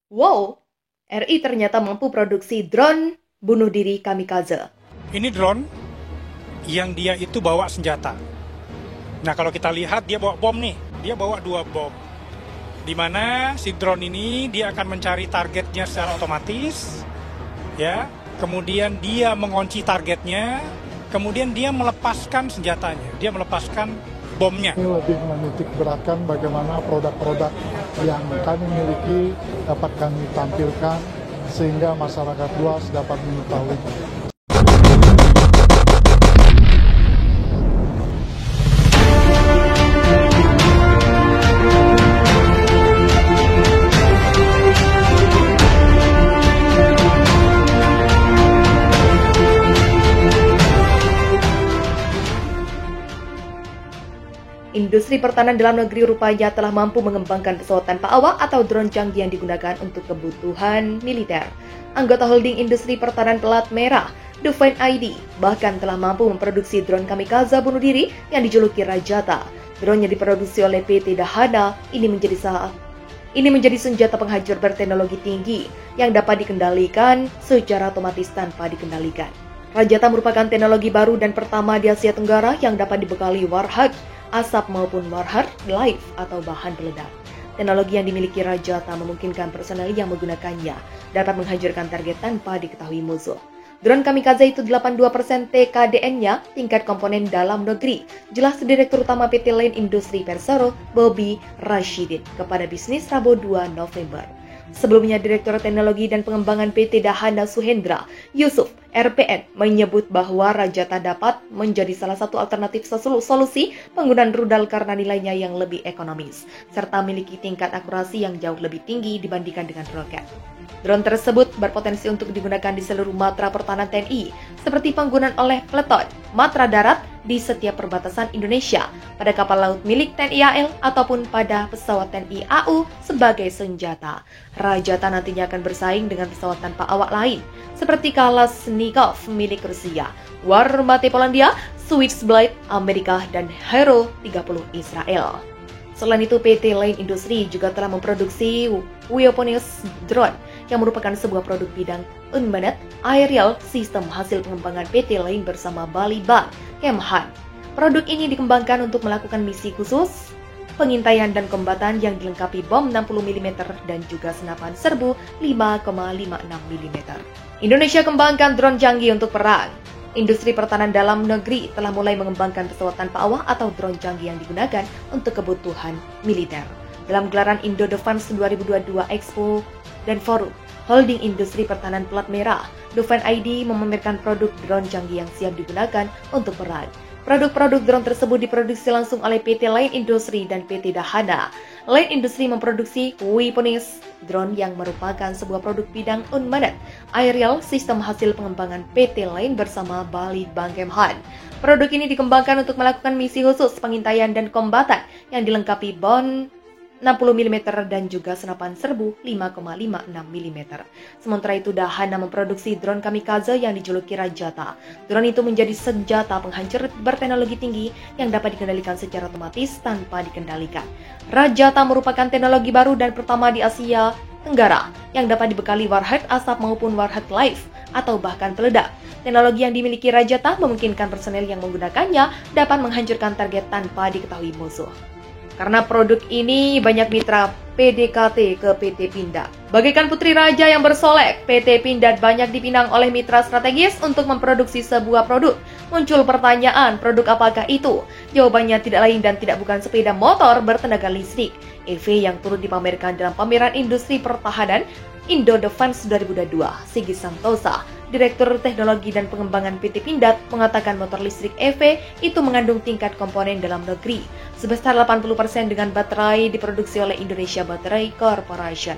Wow, RI ternyata mampu produksi drone bunuh diri kamikaze. Ini drone yang dia itu bawa senjata. Nah, kalau kita lihat dia bawa bom nih. Dia bawa 2 bom. Di mana si drone ini dia akan mencari targetnya secara otomatis. Ya. Kemudian dia mengunci targetnya, kemudian dia melepaskan senjatanya. Dia melepaskan bomnya. Ini lebih menitik beratkan bagaimana produk-produk yang kami miliki dapat kami tampilkan sehingga masyarakat luas dapat mengetahui. Industri pertahanan dalam negeri rupanya telah mampu mengembangkan pesawat tanpa awak atau drone canggih yang digunakan untuk kebutuhan militer. Anggota holding industri pertahanan pelat merah, Defense ID, bahkan telah mampu memproduksi drone kamikaze bunuh diri yang dijuluki Rajata. Drone yang diproduksi oleh PT Dahana ini menjadi senjata penghancur berteknologi tinggi yang dapat dikendalikan secara otomatis tanpa dikendalikan. Rajata merupakan teknologi baru dan pertama di Asia Tenggara yang dapat dibekali warhead, asap maupun warhead live atau bahan peledak. Teknologi yang dimiliki Rajata memungkinkan personel yang menggunakannya dapat menghancurkan target tanpa diketahui musuh. Drone kamikaze itu 82% TKDN-nya tingkat komponen dalam negeri. Jelas Direktur Utama PT Line Industri Persero, Bobi Rashidin, kepada Bisnis Rabu 2 November. Sebelumnya, Direktur Teknologi dan Pengembangan PT Dahana Suhendra, Yusuf, RPN, menyebut bahwa Rajata dapat menjadi salah satu alternatif solusi penggunaan rudal karena nilainya yang lebih ekonomis, serta memiliki tingkat akurasi yang jauh lebih tinggi dibandingkan dengan roket. Drone tersebut berpotensi untuk digunakan di seluruh matra pertahanan TNI, seperti penggunaan oleh peleton, matra darat di setiap perbatasan Indonesia, pada kapal laut milik TNI AL ataupun pada pesawat TNI AU sebagai senjata. Rajata nantinya akan bersaing dengan pesawat tanpa awak lain, seperti Kalashnikov milik Rusia, Warmate Polandia, Switchblade Amerika, dan Hero 30 Israel. Selain itu, PT Line Industri juga telah memproduksi Weaponics Drone yang merupakan sebuah produk bidang unmanned aerial system hasil pengembangan PT Line bersama Bali Bank Kemhan. Produk ini dikembangkan untuk melakukan misi khusus, pengintaian dan kombatan yang dilengkapi bom 60 mm dan juga senapan serbu 5,56 mm. Indonesia kembangkan drone canggih untuk perang. Industri pertahanan dalam negeri telah mulai mengembangkan pesawat tanpa awak atau drone canggih yang digunakan untuk kebutuhan militer. Dalam gelaran Indo Defense 2022 Expo dan Forum Holding Industri Pertahanan Pelat Merah, Defense ID memamerkan produk drone canggih yang siap digunakan untuk perang. Produk-produk drone tersebut diproduksi langsung oleh PT Line Industri dan PT Dahana. Line Industri memproduksi Weaponics Drone yang merupakan sebuah produk bidang unmanned aerial system hasil pengembangan PT Line bersama Bali Bank Kemhan. Produk ini dikembangkan untuk melakukan misi khusus pengintaian dan kombatan yang dilengkapi bom 60 mm dan juga senapan serbu 5,56 mm. Sementara itu, Dahana memproduksi drone kamikaze yang dijuluki Rajata. Drone itu menjadi senjata penghancur berteknologi tinggi yang dapat dikendalikan secara otomatis tanpa dikendalikan. Rajata merupakan teknologi baru dan pertama di Asia Tenggara yang dapat dibekali warhead asap maupun warhead live atau bahkan peledak. Teknologi yang dimiliki Rajata memungkinkan personel yang menggunakannya dapat menghancurkan target tanpa diketahui musuh. Karena produk ini banyak mitra PDKT ke PT Pindad. Bagaikan putri raja yang bersolek, PT Pindad banyak dipinang oleh mitra strategis untuk memproduksi sebuah produk. Muncul pertanyaan, produk apakah itu? Jawabannya tidak lain dan tidak bukan sepeda motor bertenaga listrik, EV, yang turut dipamerkan dalam pameran industri pertahanan Indo Defense 2022. Sigit Santosa, Direktur Teknologi dan Pengembangan PT Pindad, mengatakan motor listrik EV itu mengandung tingkat komponen dalam negeri sebesar 80% dengan baterai diproduksi oleh Indonesia Battery Corporation.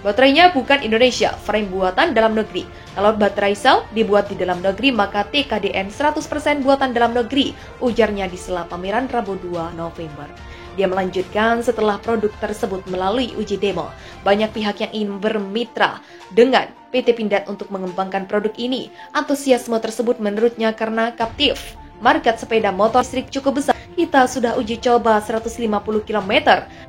Baterainya bukan Indonesia, frame buatan dalam negeri. Kalau baterai sel dibuat di dalam negeri, maka TKDN 100% buatan dalam negeri, ujarnya di sela pameran Rabu 2 November. Dia melanjutkan, setelah produk tersebut melalui uji demo, banyak pihak yang ingin bermitra dengan PT Pindad untuk mengembangkan produk ini. Antusiasme tersebut menurutnya karena kaptif market sepeda motor listrik cukup besar kita sudah uji coba 150 km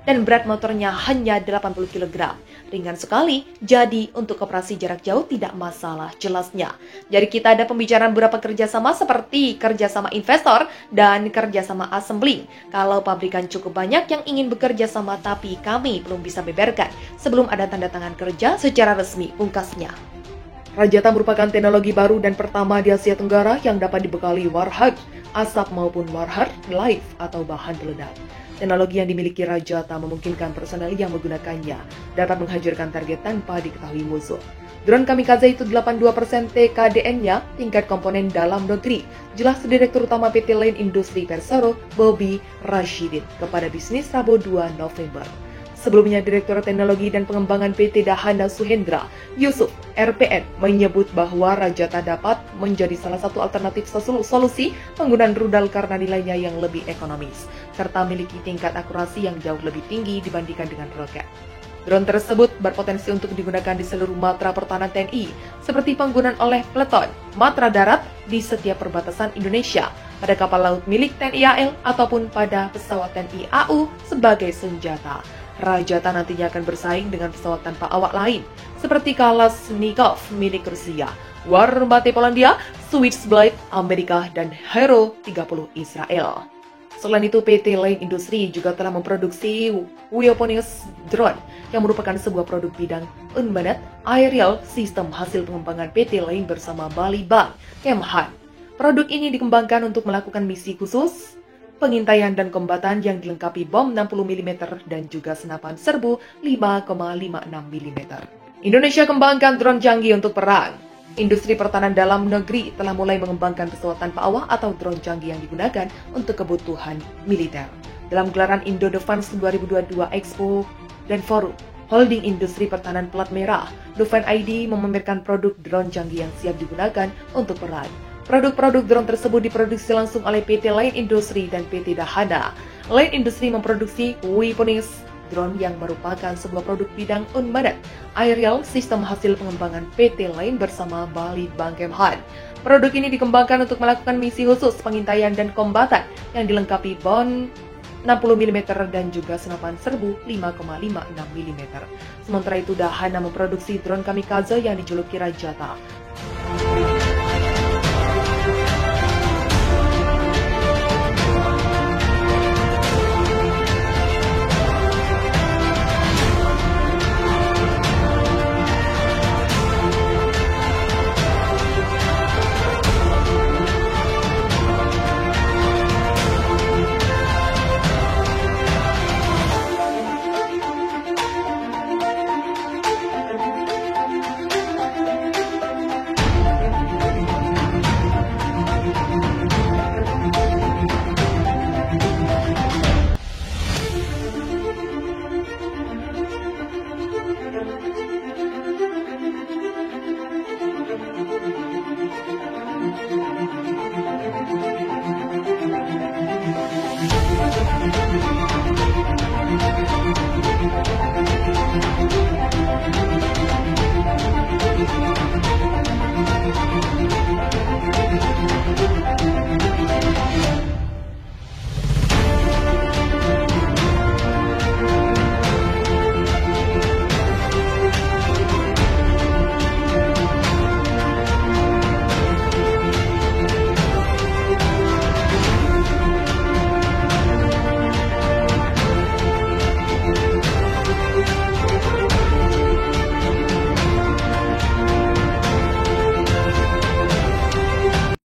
dan berat motornya hanya 80 kg. Ringan sekali, jadi untuk operasi jarak jauh tidak masalah jelasnya. Jadi kita ada pembicaraan beberapa kerjasama seperti kerjasama investor dan kerjasama assembling. Kalau pabrikan cukup banyak yang ingin bekerja sama tapi kami belum bisa beberkan sebelum ada tanda tangan kerja secara resmi, pungkasnya. Rajata merupakan teknologi baru dan pertama di Asia Tenggara yang dapat dibekali warhead, asap maupun warhead live atau bahan peledak. Teknologi yang dimiliki Rajata memungkinkan personel yang menggunakannya dapat menghancurkan target tanpa diketahui musuh. Drone Kamikaze itu 82% TKDN-nya tingkat komponen dalam negeri. Jelas Direktur Utama PT Line Industri Persero, Bobby Rashidin, kepada Bisnis Rabu 2 November. Sebelumnya, Direktur Teknologi dan Pengembangan PT Dahana Suhendra, Yusuf RPN, menyebut bahwa Rajata dapat menjadi salah satu alternatif solusi penggunaan rudal karena nilainya yang lebih ekonomis, serta memiliki tingkat akurasi yang jauh lebih tinggi dibandingkan dengan roket. Drone tersebut berpotensi untuk digunakan di seluruh matra pertahanan TNI, seperti penggunaan oleh peleton, matra darat di setiap perbatasan Indonesia, pada kapal laut milik TNI AL, ataupun pada pesawat TNI AU sebagai senjata. Rajata nantinya akan bersaing dengan pesawat tanpa awak lain, seperti Kalashnikov milik Rusia, Warmbate Polandia, Switchblade Amerika, dan Hero 30 Israel. Selain itu, PT Line Industri juga telah memproduksi Weaponics Drone, yang merupakan sebuah produk bidang unmanned aerial system hasil pengembangan PT Line bersama Bali Bank Kemhan. Produk ini dikembangkan untuk melakukan misi khusus, pengintaian dan kombatan yang dilengkapi bom 60 mm dan juga senapan serbu 5,56 mm. Indonesia kembangkan drone canggih untuk perang. Industri pertahanan dalam negeri telah mulai mengembangkan pesawat tanpa awak atau drone canggih yang digunakan untuk kebutuhan militer. Dalam gelaran Indo Defense 2022 Expo dan Forum, Holding Industri Pertahanan Plat Merah, Dufan ID memamerkan produk drone canggih yang siap digunakan untuk perang. Produk-produk drone tersebut diproduksi langsung oleh PT Line Industri dan PT Dahana. Line Industri memproduksi Weaponics Drone yang merupakan sebuah produk bidang unmanned aerial system hasil pengembangan PT Line bersama Bali Bank Kemhan. Produk ini dikembangkan untuk melakukan misi khusus pengintaian dan kombatan yang dilengkapi bom 60 mm dan juga senapan serbu 5,56 mm. Sementara itu, Dahana memproduksi drone Kamikaze yang dijuluki Rajata.